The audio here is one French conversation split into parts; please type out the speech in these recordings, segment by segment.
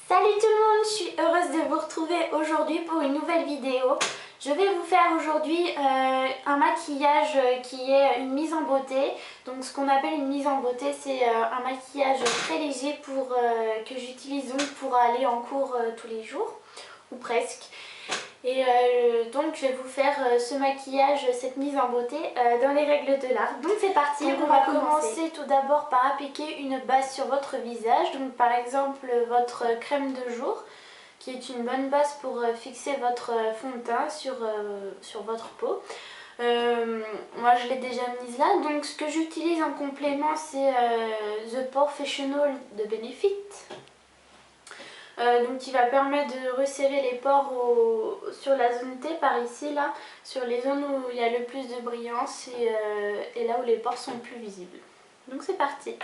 Salut tout le monde, je suis heureuse de vous retrouver aujourd'hui pour une nouvelle vidéo. Je vais vous faire aujourd'hui un maquillage qui est une mise en beauté. Donc ce qu'on appelle une mise en beauté, c'est un maquillage très léger que j'utilise donc pour aller en cours tous les jours, ou presque. Et donc je vais vous faire ce maquillage, cette mise en beauté dans les règles de l'art. Donc c'est parti, on va commencer tout d'abord par appliquer une base sur votre visage. Donc par exemple votre crème de jour, qui est une bonne base pour fixer votre fond de teint sur votre peau. Moi je l'ai déjà mise là, donc ce que j'utilise en complément c'est The Porefessional de Benefit. Donc qui va permettre de resserrer les pores sur la zone T par ici là, sur les zones où il y a le plus de brillance et là où les pores sont plus visibles. Donc c'est parti.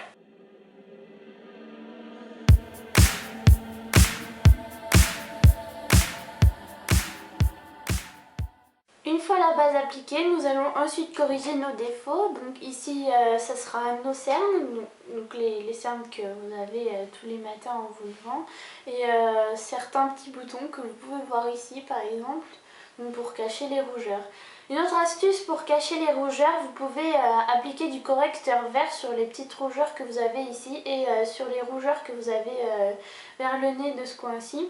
Une fois la base appliquée, nous allons ensuite corriger nos défauts. Donc ici, ça sera nos cernes, donc les cernes que vous avez tous les matins en vous levant. Et certains petits boutons que vous pouvez voir ici par exemple, donc pour cacher les rougeurs. Une autre astuce pour cacher les rougeurs, vous pouvez appliquer du correcteur vert sur les petites rougeurs que vous avez ici et sur les rougeurs que vous avez vers le nez de ce coin-ci.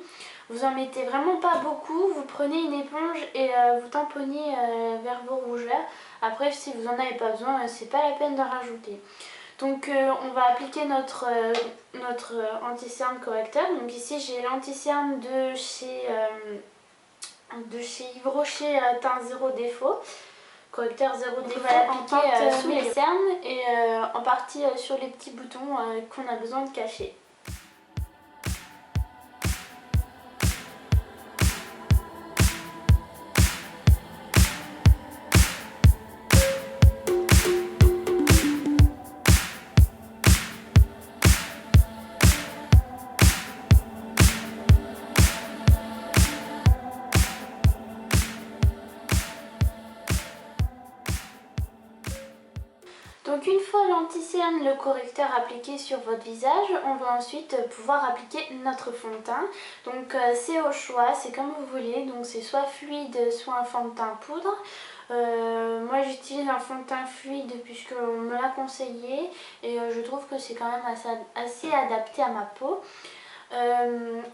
Vous en mettez vraiment pas beaucoup, vous prenez une éponge et vous tamponnez vers vos rougeurs. Après, si vous n'en avez pas besoin, c'est pas la peine d'en rajouter. Donc on va appliquer notre anti-cerne correcteur. Donc ici j'ai l'anti-cerne de chez Yves Rocher teint zéro défaut. Correcteur zéro défaut. On va l'appliquer sous les cernes et en partie sur les petits boutons qu'on a besoin de cacher. Donc une fois l'anti-cerne, le correcteur appliqué sur votre visage, on va ensuite pouvoir appliquer notre fond de teint. Donc c'est au choix, c'est comme vous voulez, donc c'est soit fluide, soit un fond de teint poudre. Moi j'utilise un fond de teint fluide puisqu'on me l'a conseillé et je trouve que c'est quand même assez adapté à ma peau.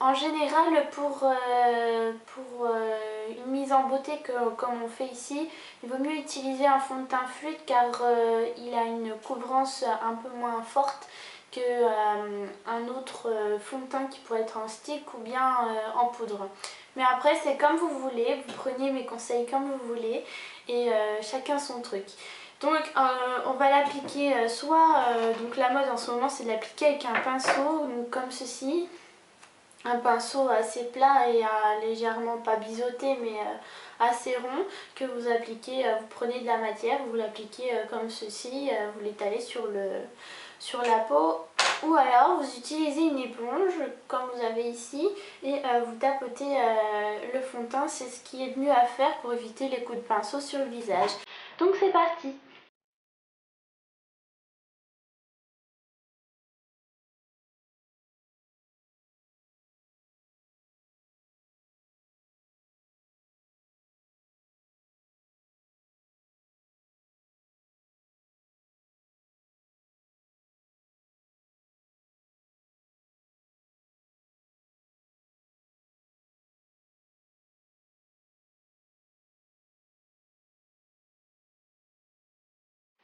En général, pour une mise en beauté comme on fait ici, il vaut mieux utiliser un fond de teint fluide car il a une couvrance un peu moins forte qu'un autre fond de teint qui pourrait être en stick ou bien en poudre. Mais après c'est comme vous voulez, vous prenez mes conseils comme vous voulez et chacun son truc. Donc on va l'appliquer donc la mode en ce moment c'est de l'appliquer avec un pinceau donc comme ceci. Un pinceau assez plat et légèrement pas biseauté mais assez rond que vous appliquez, vous prenez de la matière, vous l'appliquez comme ceci, vous l'étalez sur la peau ou alors vous utilisez une éponge comme vous avez ici et vous tapotez le fond de teint, c'est ce qui est mieux à faire pour éviter les coups de pinceau sur le visage. Donc c'est parti!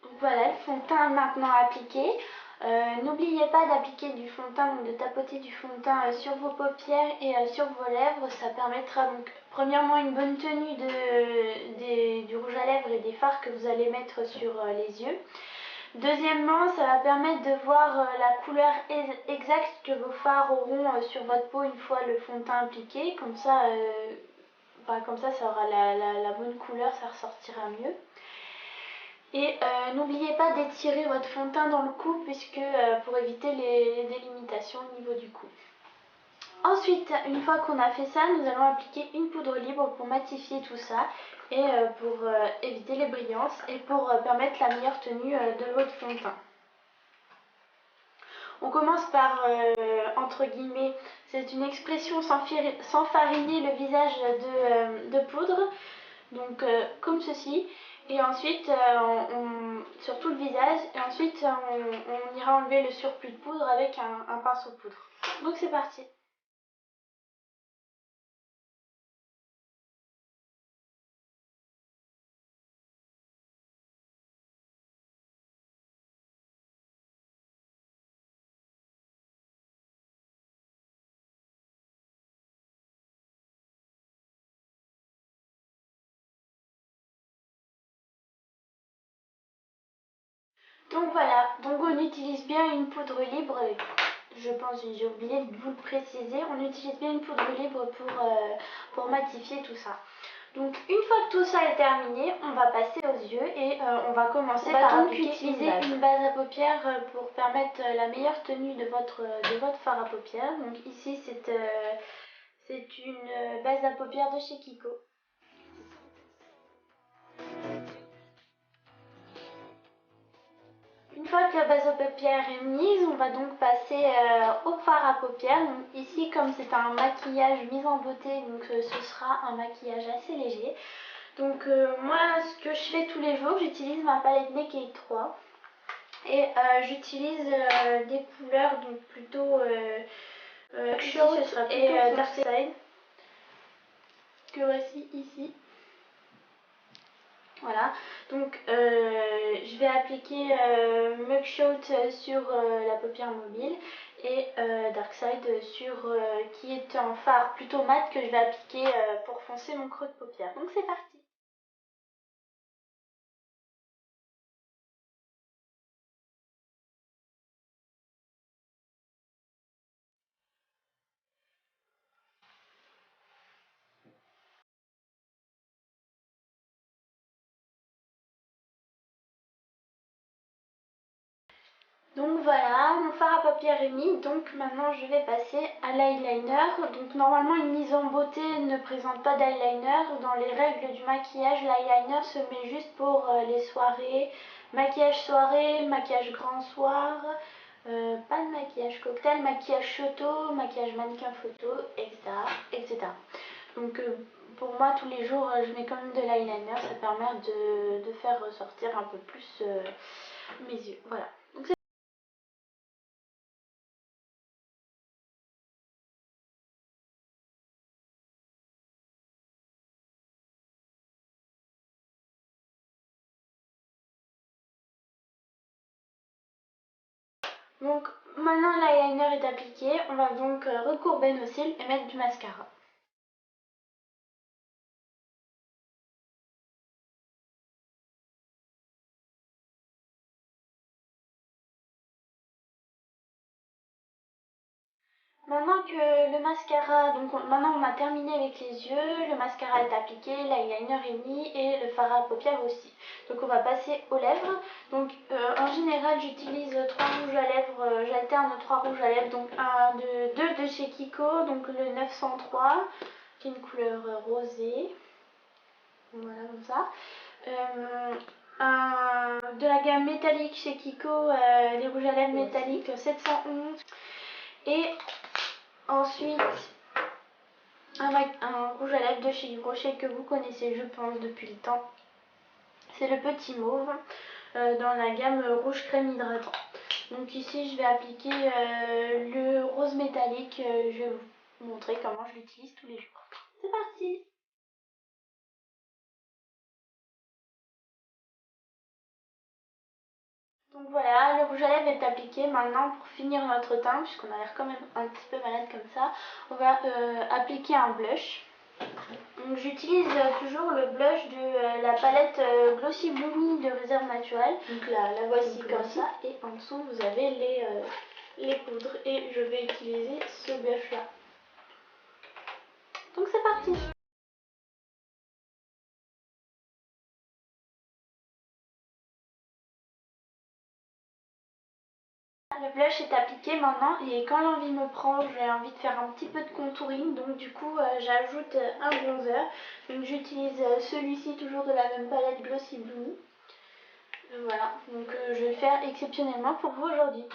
Donc voilà, le fond de teint est maintenant appliqué. N'oubliez pas d'appliquer du fond de teint, donc de tapoter du fond de teint sur vos paupières et sur vos lèvres. Ça permettra donc premièrement une bonne tenue du rouge à lèvres et des fards que vous allez mettre sur les yeux. Deuxièmement, ça va permettre de voir la couleur exacte que vos fards auront sur votre peau une fois le fond de teint appliqué. Comme ça, ça aura la bonne couleur, ça ressortira mieux. Et n'oubliez pas d'étirer votre fond de teint dans le cou puisque pour éviter les délimitations au niveau du cou. Ensuite, une fois qu'on a fait ça, nous allons appliquer une poudre libre pour matifier tout ça et pour éviter les brillances et pour permettre la meilleure tenue de votre fond de teint. On commence par entre guillemets, c'est une expression sans fariner le visage de poudre, donc comme ceci. Et ensuite, sur tout le visage, et ensuite on ira enlever le surplus de poudre avec un pinceau poudre. Donc c'est parti. Donc voilà, donc on utilise bien une poudre libre, je pense, j'ai oublié de vous le préciser, on utilise bien une poudre libre pour matifier tout ça. Donc une fois que tout ça est terminé, on va passer aux yeux et on va commencer par donc utiliser une base à paupières pour permettre la meilleure tenue de votre fard à paupières. Donc ici c'est une base à paupières de chez Kiko. Une fois que la base à paupières est mise, on va donc passer au fard à paupières. Donc ici, comme c'est un maquillage mise en beauté, donc ce sera un maquillage assez léger. Donc moi, ce que je fais tous les jours, j'utilise ma palette Naked 3 et j'utilise des couleurs donc plutôt Short et Dark Side que voici ici. Voilà, donc je vais appliquer Mugshot sur la paupière mobile et Darkside qui est un fard plutôt mat que je vais appliquer pour foncer mon creux de paupière. Donc c'est parti. Donc voilà, mon fard à paupières est mis, donc maintenant je vais passer à l'eyeliner. Donc normalement une mise en beauté ne présente pas d'eyeliner. Dans les règles du maquillage, l'eyeliner se met juste pour les soirées, maquillage soirée, maquillage grand soir, pas de maquillage cocktail, maquillage photo, maquillage mannequin photo, etc. etc. Donc pour moi tous les jours je mets quand même de l'eyeliner, ça permet de faire ressortir un peu plus mes yeux. Voilà. Donc maintenant l'eyeliner est appliqué, on va donc recourber nos cils et mettre du mascara. Maintenant que le mascara, donc maintenant on a terminé avec les yeux, le mascara est appliqué, l'eyeliner est mis et le fard à paupières aussi. Donc on va passer aux lèvres. Donc en général j'utilise 3 rouges à lèvres, j'alterne 3 rouges à lèvres, donc deux de chez Kiko, donc le 903 qui est une couleur rosée, voilà comme ça. De la gamme métallique chez Kiko, les rouges à lèvres métalliques 711. Et ensuite un rouge à lèvres de chez Yves Rocher que vous connaissez je pense depuis le temps. C'est le petit mauve dans la gamme rouge crème hydratant. Donc ici je vais appliquer le rose métallique, je vais vous montrer comment je l'utilise tous les jours. C'est parti! Donc voilà, le rouge à lèvres est appliqué. Maintenant, pour finir notre teint, puisqu'on a l'air quand même un petit peu malade comme ça, on va appliquer un blush. Donc j'utilise toujours le blush de la palette Glossy Bloomy de Réserve Naturelle. Donc la voici comme ça. Et en dessous, vous avez les poudres. Et je vais utiliser ce blush là. Donc c'est parti! Le blush est appliqué maintenant et quand l'envie me prend, j'ai envie de faire un petit peu de contouring, donc du coup j'ajoute un bronzer. Donc j'utilise celui-ci toujours de la même palette Glossy Blue. Voilà, donc je vais le faire exceptionnellement pour vous aujourd'hui.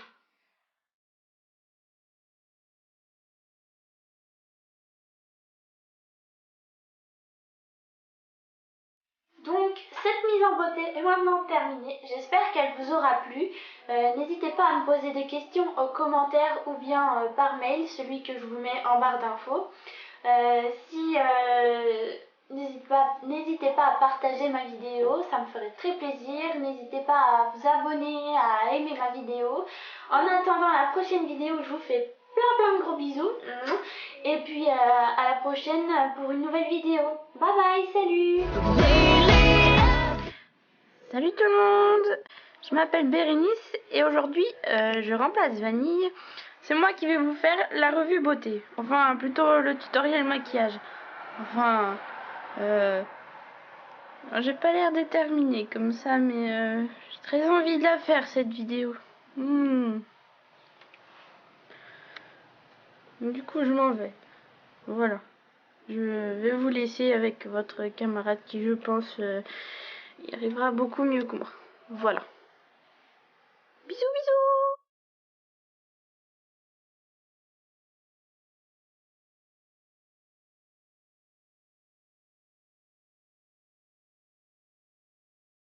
Donc cette mise en beauté est maintenant terminée, j'espère qu'elle vous aura plu. N'hésitez pas à me poser des questions en commentaire ou bien par mail, celui que je vous mets en barre d'infos. N'hésitez pas à partager ma vidéo, ça me ferait très plaisir. N'hésitez pas à vous abonner, à aimer ma vidéo. En attendant la prochaine vidéo, je vous fais plein de gros bisous. Et puis à la prochaine pour une nouvelle vidéo. Bye bye, salut! Salut tout le monde, je m'appelle Bérénice et aujourd'hui je remplace Vanille. C'est moi qui vais vous faire la revue beauté, enfin plutôt le tutoriel maquillage. Enfin, j'ai pas l'air déterminée comme ça, mais j'ai très envie de la faire cette vidéo. Du coup je m'en vais, voilà. Je vais vous laisser avec votre camarade qui je pense y arrivera beaucoup mieux que moi. Voilà.